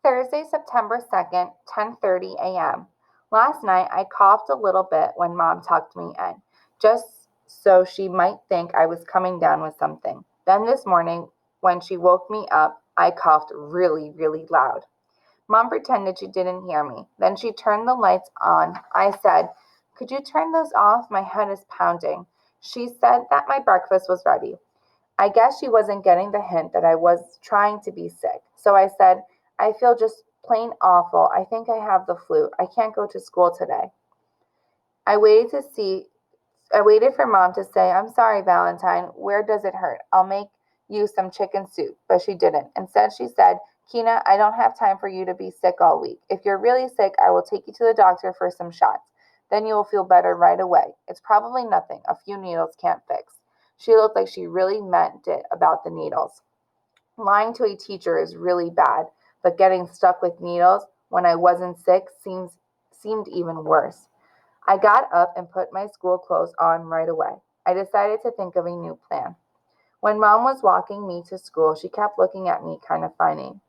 Thursday, September 2nd, 10:30 a.m. Last night I coughed a little bit when Mom tucked me in, just so she might think I was coming down with something. Then this morning, when she woke me up, I coughed really, really loud. Mom pretended she didn't hear me. Then she turned the lights on. I said, "Could you turn those off? My head is pounding." She said that my breakfast was ready. I guess she wasn't getting the hint that I was trying to be sick. So I said, "I feel just plain awful. I think I have the flu. I can't go to school today." I waited to see I waited for Mom to say, "I'm sorry, Valentine. Where does it hurt? I'll make you some chicken soup." But she didn't. Instead, she said, "Keena, I don't have time for you to be sick all week. If you're really sick, I will take you to the doctor for some shots. Then you will feel better right away. It's probably nothing. A few needles can't fix." She looked like she really meant it about the needles. Lying to a teacher is really bad, but getting stuck with needles when I wasn't sick seemed even worse. I got up and put my school clothes on right away. I decided to think of a new plan. When Mom was walking me to school, she kept looking at me kind of funny.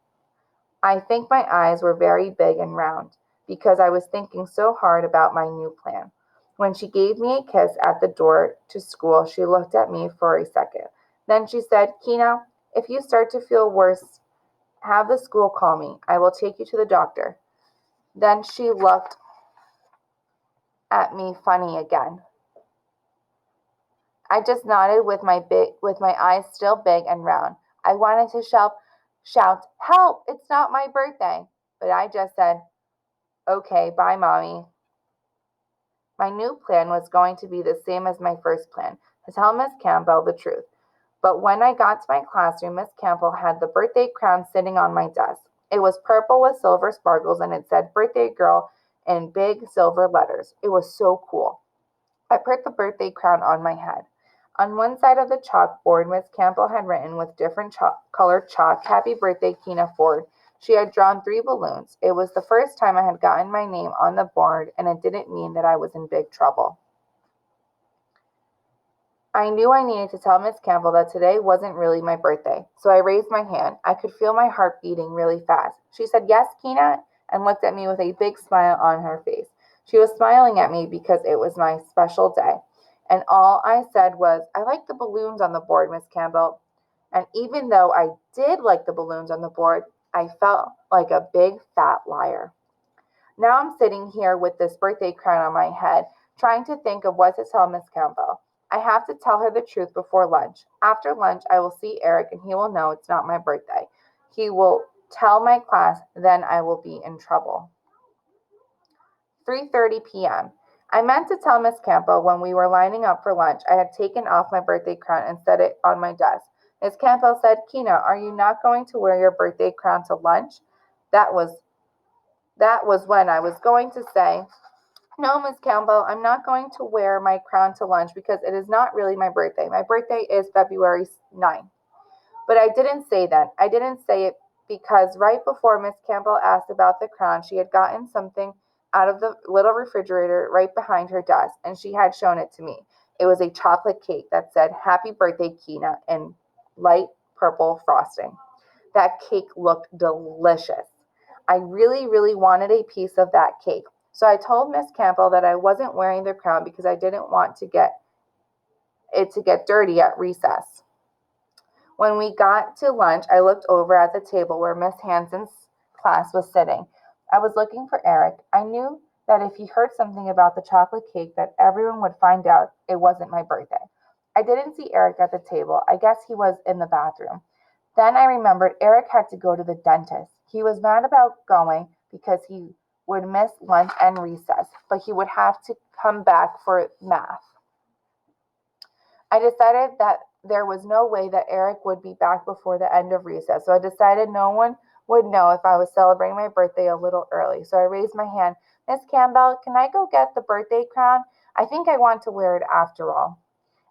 I think my eyes were very big and round because I was thinking so hard about my new plan. When she gave me a kiss at the door to school, she looked at me for a second. Then she said, "Keena, if you start to feel worse, have the school call me. I will take you to the doctor." Then she looked at me funny again. I just nodded with my eyes still big and round. I wanted to shout, "Help, it's not my birthday." But I just said, "Okay, bye, Mommy." My new plan was going to be the same as my first plan, to tell Miss Campbell the truth. But when I got to my classroom, Miss Campbell had the birthday crown sitting on my desk. It was purple with silver sparkles and it said "Birthday Girl" in big silver letters. It was so cool. I put the birthday crown on my head. On one side of the chalkboard, Miss Campbell had written with different colored chalk, "Happy Birthday, Keena Ford." She had drawn 3 balloons. It was the first time I had gotten my name on the board, and it didn't mean that I was in big trouble. I knew I needed to tell Miss Campbell that today wasn't really my birthday, so I raised my hand. I could feel my heart beating really fast. She said, "Yes, Keena," and looked at me with a big smile on her face. She was smiling at me because it was my special day. And all I said was, "I like the balloons on the board, Miss Campbell." And even though I did like the balloons on the board, I felt like a big fat liar. Now I'm sitting here with this birthday crown on my head, trying to think of what to tell Miss Campbell. I have to tell her the truth before lunch. After lunch, I will see Eric and he will know it's not my birthday. He will tell my class, then I will be in trouble. 3:30 p.m. I meant to tell Miss Campbell when we were lining up for lunch I had taken off my birthday crown and set it on my desk. Miss Campbell said, "Keena, are you not going to wear your birthday crown to lunch?" That was that was when I was going to say, "No, Miss Campbell, I'm not going to wear my crown to lunch because it is not really my birthday. My birthday is February 9th." But I didn't say that. I didn't say it because right before Miss Campbell asked about the crown, she had gotten something out of the little refrigerator right behind her desk, and she had shown it to me. It was a chocolate cake that said "Happy Birthday, Keena" in light purple frosting. That cake looked delicious. I really, really wanted a piece of that cake. So I told Miss Campbell that I wasn't wearing the crown because I didn't want it to get dirty at recess. When we got to lunch, I looked over at the table where Miss Hanson's class was sitting. I was looking for Eric. I knew that if he heard something about the chocolate cake that everyone would find out it wasn't my birthday. I didn't see Eric at the table. I guess he was in the bathroom. Then I remembered Eric had to go to the dentist. He was mad about going because he would miss lunch and recess, but he would have to come back for math. I decided that there was no way that Eric would be back before the end of recess, so I decided no one would know if I was celebrating my birthday a little early. So I raised my hand. "Miss Campbell, can I go get the birthday crown? I think I want to wear it after all."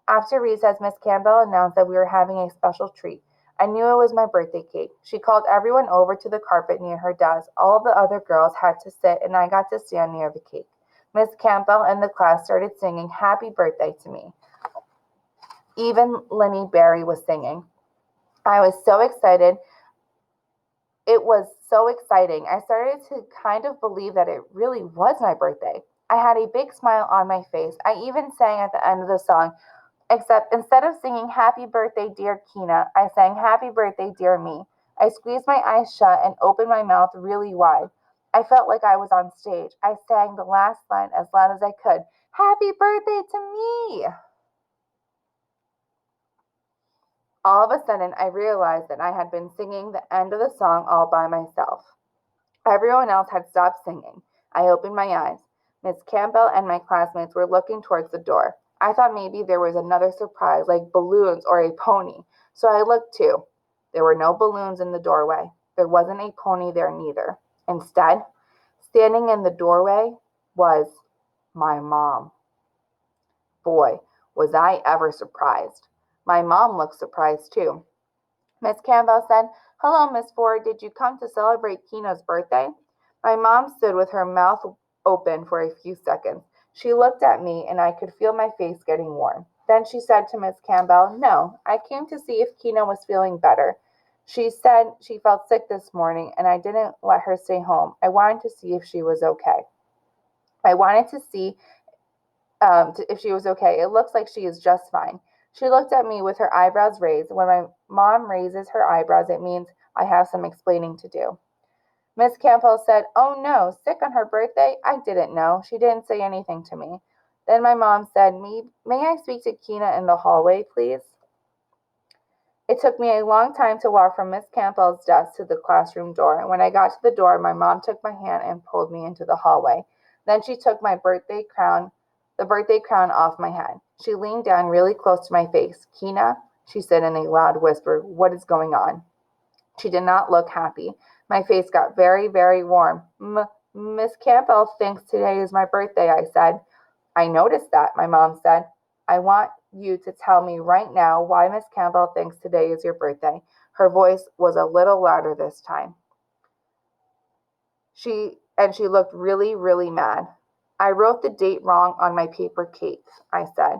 After recess, Miss Campbell announced that we were having a special treat. I knew it was my birthday cake. She called everyone over to the carpet near her desk. All of the other girls had to sit, and I got to stand near the cake. Miss Campbell and the class started singing "Happy Birthday" to me. Even Lenny Berry was singing. I was so excited It was so exciting. I started to kind of believe that it really was my birthday. I had a big smile on my face. I even sang at the end of the song, except instead of singing Happy Birthday, Dear Keena, I sang Happy Birthday, Dear Me. I squeezed my eyes shut and opened my mouth really wide. I felt like I was on stage. I sang the last line as loud as I could. Happy birthday to me! All of a sudden, I realized that I had been singing the end of the song all by myself. Everyone else had stopped singing. I opened my eyes. Miss Campbell and my classmates were looking towards the door. I thought maybe there was another surprise, like balloons or a pony, so I looked too. There were no balloons in the doorway. There wasn't a pony there neither. Instead, standing in the doorway was my mom. Boy, was I ever surprised. My mom looked surprised too. Miss Campbell said, Hello, Miss Ford. Did you come to celebrate Keena's birthday? My mom stood with her mouth open for a few seconds. She looked at me, and I could feel my face getting warm. Then she said to Miss Campbell, No, I came to see if Keena was feeling better. She said she felt sick this morning, and I didn't let her stay home. I wanted to see if she was okay. I wanted to see if she was okay. It looks like she is just fine. She looked at me with her eyebrows raised. When my mom raises her eyebrows, it means I have some explaining to do. Miss Campbell said, Oh no, sick on her birthday? I didn't know. She didn't say anything to me. Then my mom said, May I speak to Keena in the hallway, please? It took me a long time to walk from Miss Campbell's desk to the classroom door. When I got to the door, my mom took my hand and pulled me into the hallway. Then she took the birthday crown off my head. She leaned down really close to my face. Keena, she said in a loud whisper, What is going on? She did not look happy. My face got very, very warm. Miss Campbell thinks today is my birthday, I said. I noticed that, my mom said. I want you to tell me right now why Miss Campbell thinks today is your birthday. Her voice was a little louder this time. She looked really, really mad. I wrote the date wrong on my paper cake, I said.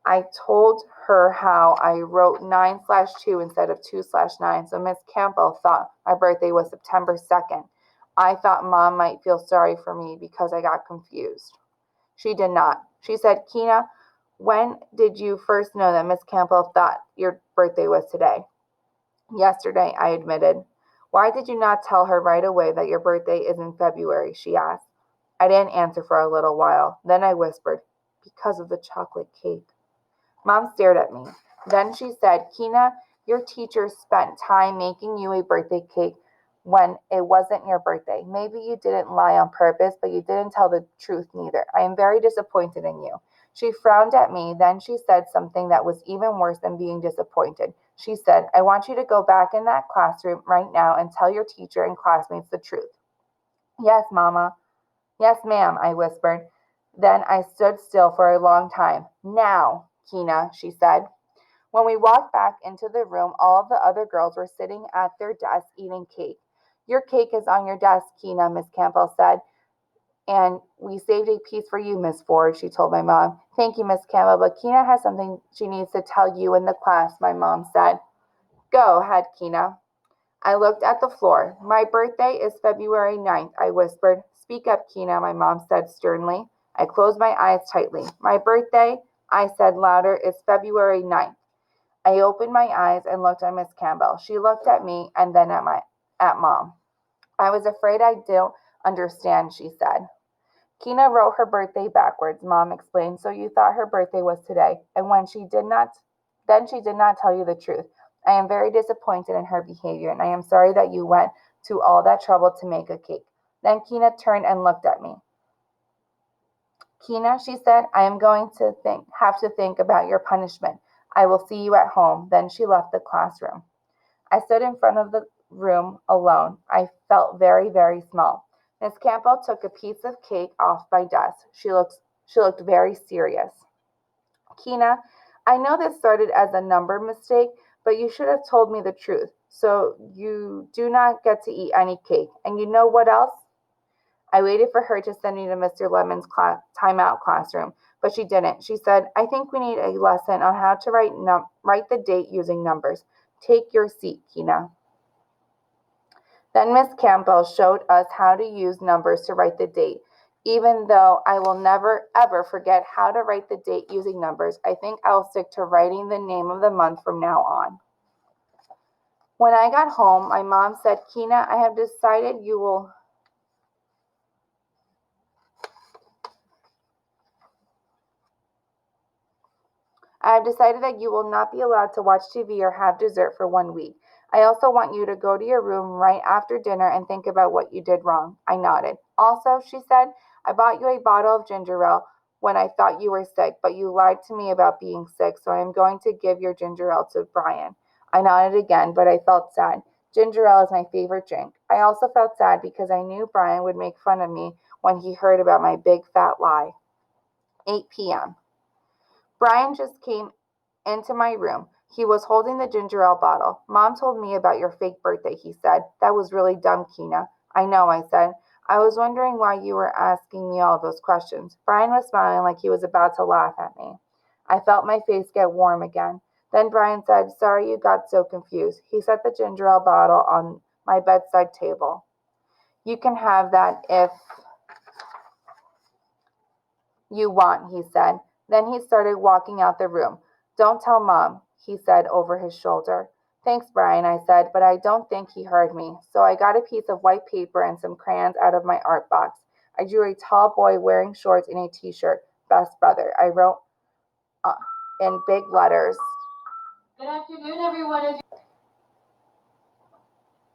I told her how I wrote 9/2 instead of 2/9, so Miss Campbell thought my birthday was September 2nd. I thought Mom might feel sorry for me because I got confused. She did not. She said, Keena, when did you first know that Miss Campbell thought your birthday was today? Yesterday, I admitted. Why did you not tell her right away that your birthday is in February? She asked. I didn't answer for a little while. Then I whispered, Because of the chocolate cake. Mom stared at me. Then she said, Keena, your teacher spent time making you a birthday cake when it wasn't your birthday. Maybe you didn't lie on purpose, but you didn't tell the truth neither. I am very disappointed in you. She frowned at me. Then she said something that was even worse than being disappointed. She said, I want you to go back in that classroom right now and tell your teacher and classmates the truth. Yes, Mama. Yes, ma'am, I whispered. Then I stood still for a long time. Now, Keena, she said. When we walked back into the room, all of the other girls were sitting at their desks eating cake. Your cake is on your desk, Keena, Miss Campbell said. And we saved a piece for you, Miss Ford, she told my mom. Thank you, Miss Campbell, but Keena has something she needs to tell you in the class, my mom said. Go ahead, Keena. I looked at the floor. My birthday is February 9th, I whispered. Speak up, Keena, my mom said sternly. I closed my eyes tightly. My birthday, I said louder, is February 9th. I opened my eyes and looked at Miss Campbell. She looked at me and then at Mom. I was afraid I don't understand, she said. Keena wrote her birthday backwards, Mom explained, so you thought her birthday was today. And then she did not tell you the truth. I am very disappointed in her behavior, and I am sorry that you went to all that trouble to make a cake. Then Keena turned and looked at me. Keena, she said, I am going to have to think about your punishment. I will see you at home. Then she left the classroom. I stood in front of the room alone. I felt very, very small. Miss Campbell took a piece of cake off my desk. She looked very serious. Keena, I know this started as a number mistake, but you should have told me the truth. So you do not get to eat any cake. And you know what else? I waited for her to send me to Mr. Lemon's timeout classroom, but she didn't. She said, I think we need a lesson on how to write the date using numbers. Take your seat, Keena. Then Miss Campbell showed us how to use numbers to write the date. Even though I will never ever forget how to write the date using numbers, I think I'll stick to writing the name of the month from now on. When I got home, my mom said, Keena, I have decided that you will not be allowed to watch TV or have dessert for 1 week. I also want you to go to your room right after dinner and think about what you did wrong. I nodded. Also, she said, I bought you a bottle of ginger ale when I thought you were sick, but you lied to me about being sick, so I am going to give your ginger ale to Brian. I nodded again, but I felt sad. Ginger ale is my favorite drink. I also felt sad because I knew Brian would make fun of me when he heard about my big fat lie. 8 p.m. Brian just came into my room. He was holding the ginger ale bottle. Mom told me about your fake birthday, he said. That was really dumb, Keena. I know, I said. I was wondering why you were asking me all those questions. Brian was smiling like he was about to laugh at me. I felt my face get warm again. Then Brian said, Sorry you got so confused. He set the ginger ale bottle on my bedside table. You can have that if you want, he said. Then he started walking out the room. Don't tell Mom, he said over his shoulder. Thanks, Brian, I said, but I don't think he heard me. So I got a piece of white paper and some crayons out of my art box. I drew a tall boy wearing shorts and a t-shirt. Best brother. I wrote uh, in big letters. Good afternoon, everyone.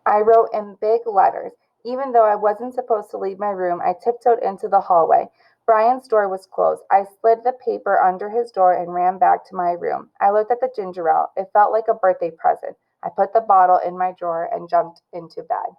I wrote in big letters. Even though I wasn't supposed to leave my room, I tiptoed into the hallway. Brian's door was closed. I slid the paper under his door and ran back to my room. I looked at the ginger ale. It felt like a birthday present. I put the bottle in my drawer and jumped into bed.